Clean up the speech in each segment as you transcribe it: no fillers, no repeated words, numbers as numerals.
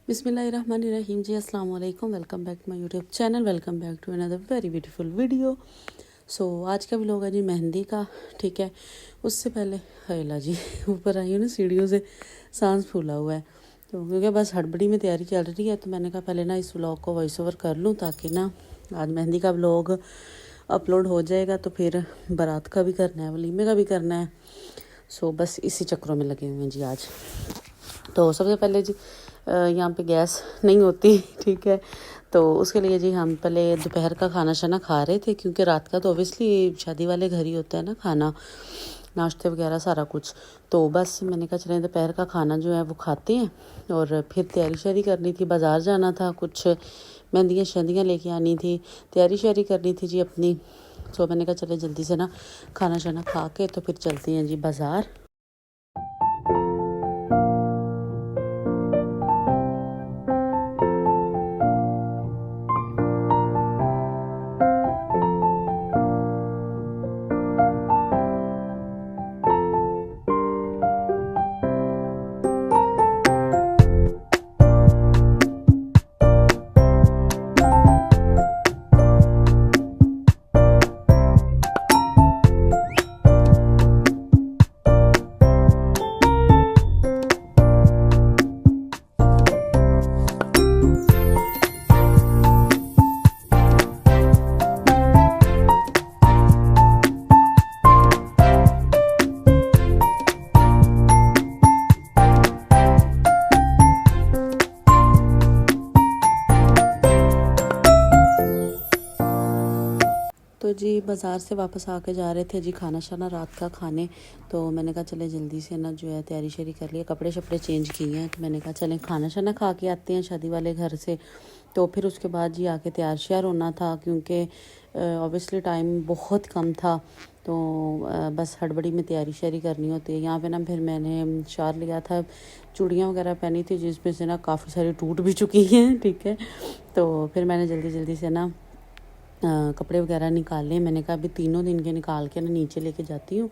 बिस्मिल्लाहिर्रहमानिर्रहीम जी, अस्सलाम वालेकुम। Welcome back to my YouTube channel. Welcome back to another very beautiful video. आज का व्लॉग है जी मेहंदी का। ठीक है, उससे पहले हैला जी ऊपर आई हूँ ना सीढ़ियों से, सांस फूला हुआ है तो क्योंकि बस हड़बड़ी में तैयारी चल रही है, तो मैंने कहा पहले ना इस व्लॉग को वॉइस ओवर कर लूँ ताकि ना आज मेहंदी का व्लॉग अपलोड हो जाएगा, तो फिर बारात का भी करना है, वलीमे का भी करना है। बस इसी चक्रों में लगे हुए हैं जी आज। तो सबसे पहले जी यहाँ पे गैस नहीं होती, ठीक है, तो उसके लिए जी हम पहले दोपहर का खाना शाना खा रहे थे, क्योंकि रात का तो ओबियसली शादी वाले घर ही होता है ना, खाना नाश्ते वगैरह सारा कुछ। तो बस मैंने कहा चलें दोपहर का खाना जो है वो खाते हैं, और फिर तैयारी शारी करनी थी, बाज़ार जाना था, कुछ मेहंदियाँ शहदियाँ लेके आनी थी, तैयारी शारी करनी थी जी अपनी। मैंने कहा चले जल्दी से ना खाना शाना खा के तो फिर चलते हैं जी बाज़ार। तो जी बाज़ार से वापस आके जा रहे थे जी खाना शाना रात का खाने। तो मैंने कहा चले जल्दी से ना जो है तैयारी शैरी कर लिया, कपड़े शपड़े चेंज किए हैं, तो मैंने कहा चलें खाना शाना खा के आते हैं शादी वाले घर से। तो फिर उसके बाद जी आके तैयार श्यार होना था, क्योंकि ऑब्वियसली टाइम बहुत कम था, तो बस हड़बड़ी में तैयारी शैरी करनी होती है। यहाँ पे ना फिर मैंने शार लिया था, चूड़ियाँ वगैरह पहनी थी जिसमें से ना काफ़ी सारी टूट भी चुकी हैं, ठीक है। तो फिर मैंने जल्दी जल्दी से ना कपड़े वगैरह निकाले। मैंने कहा अभी तीनों दिन के निकाल के ना नीचे लेके जाती हूँ,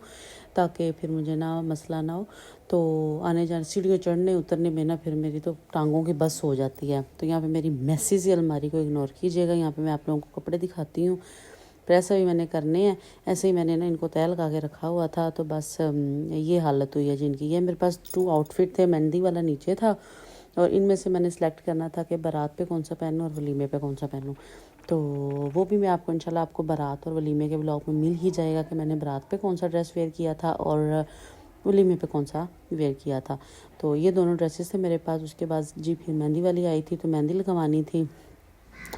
ताकि फिर मुझे ना मसला ना हो। तो आने जाने सीढ़ियों चढ़ने उतरने में ना फिर मेरी तो टांगों की बस हो जाती है। तो यहाँ पे मेरी मैसी सी अलमारी को इग्नोर कीजिएगा। यहाँ पे मैं आप लोगों को कपड़े दिखाती हूँ, प्रेस भी मैंने करने हैं, ऐसे ही मैंने ना इनको तय लगा के रखा हुआ था। तो बस ये हालत हुई है जिनकी। ये मेरे पास 2 आउटफिट थे, मेहंदी वाला नीचे था, और इनमें से मैंने सेलेक्ट करना था कि बारात पे कौन सा पहनूँ और वलीमे पे कौन सा पहनूँ। तो वो भी मैं आपको इंशाल्लाह आपको बारात और वलीमे के ब्लॉग में मिल ही जाएगा कि मैंने बारात पे कौन सा ड्रेस वेयर किया था और वलीमे पे कौन सा वेयर किया था। तो ये दोनों ड्रेसेस थे मेरे पास। उसके बाद जी फिर मेहंदी वाली आई थी, तो मेहंदी लगवानी थी।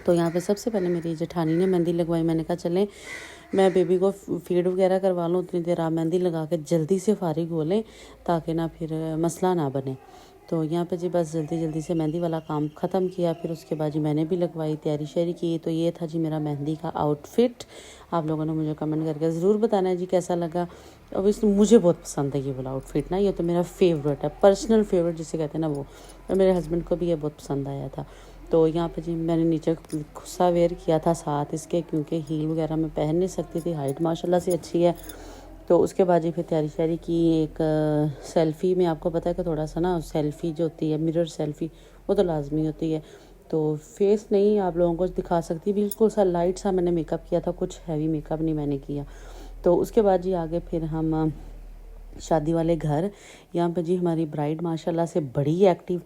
तो यहाँ पे सबसे पहले मेरी जेठानी ने मेहंदी लगवाई। मैंने कहा चलें मैं बेबी को फीड वगैरह करवा लूँ, उतनी देर आप मेहंदी लगा के जल्दी से फारिग हो लें, ताकि ना फिर मसला ना बने। तो यहाँ पे जी बस जल्दी जल्दी से मेहंदी वाला काम ख़त्म किया। फिर उसके बाद जी मैंने भी लगवाई, तैयारी शैरी की। तो ये था जी मेरा मेहंदी का आउटफिट। आप लोगों ने मुझे कमेंट करके ज़रूर बताना है जी कैसा लगा। ऑब्वियसली मुझे बहुत पसंद है ये वाला आउटफिट ना, ये तो मेरा फेवरेट है, पर्सनल फेवरेट जिसे कहते हैं ना वो। और मेरे हस्बैंड को भी ये बहुत पसंद आया था। तो यहाँ पे जी मैंने नीचे खुस्सा वेयर किया था साथ इसके, क्योंकि हील वगैरह मैं पहन नहीं सकती थी, हाइट माशाल्लाह से अच्छी है। तो उसके बाद जी फिर तैयारी शारी की। एक सेल्फ़ी में आपको पता है कि थोड़ा सा ना सेल्फ़ी जो होती है मिरर सेल्फ़ी, वो तो लाजमी होती है। तो फेस नहीं आप लोगों को दिखा सकती, बिल्कुल सा लाइट सा मैंने मेकअप किया था, कुछ हैवी मेकअप नहीं मैंने किया। तो उसके बाद जी आगे फिर हम शादी वाले घर। यहाँ पे जी हमारी ब्राइड माशाल्लाह से बड़ी एक्टिव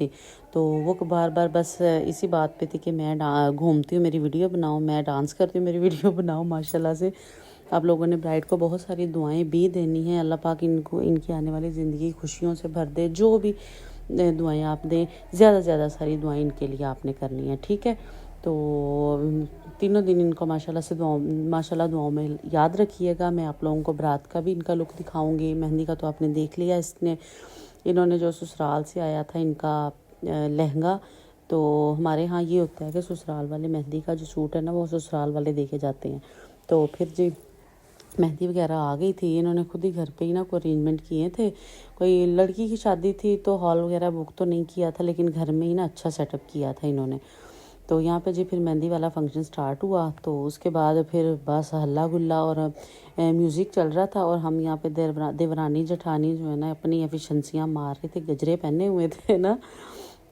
थी। तो वो बार बार बस इसी बात पे थी कि मैं घूमती हूँ मेरी वीडियो बनाओ, मैं डांस करती हूँ मेरी वीडियो बनाओ। माशाल्लाह से आप लोगों ने ब्राइड को बहुत सारी दुआएं भी देनी हैं। अल्लाह पाक इनको इनकी आने वाली ज़िंदगी खुशियों से भर दे। जो भी दुआएं आप दें, ज़्यादा से ज़्यादा सारी दुआएं इनके लिए आपने करनी है, ठीक है। तो तीनों दिन इनको माशाल्लाह दुआओं में याद रखिएगा। मैं आप लोगों को बारात का भी इनका लुक दिखाऊंगी। मेहंदी का तो आपने देख लिया, इन्होंने जो ससुराल से आया था इनका लहंगा। तो हमारे यहाँ ये होता है कि ससुराल वाले मेहंदी का जो सूट है ना वो ससुराल वाले देके जाते हैं। तो फिर जी मेहंदी वगैरह आ गई थी, इन्होंने खुद ही घर पे ही ना कोई अरेंजमेंट किए थे। कोई लड़की की शादी थी तो हॉल वगैरह बुक तो नहीं किया था, लेकिन घर में ही ना अच्छा सेटअप किया था इन्होंने। तो यहाँ पे जी फिर मेहंदी वाला फंक्शन स्टार्ट हुआ। तो उसके बाद फिर बस हल्ला गुल्ला और म्यूज़िक चल रहा था, और हम यहाँ पे देवरानी जेठानी जो है ना अपनी एफिशिएंसियाँ मार रहे थे, गजरे पहने हुए थे ना।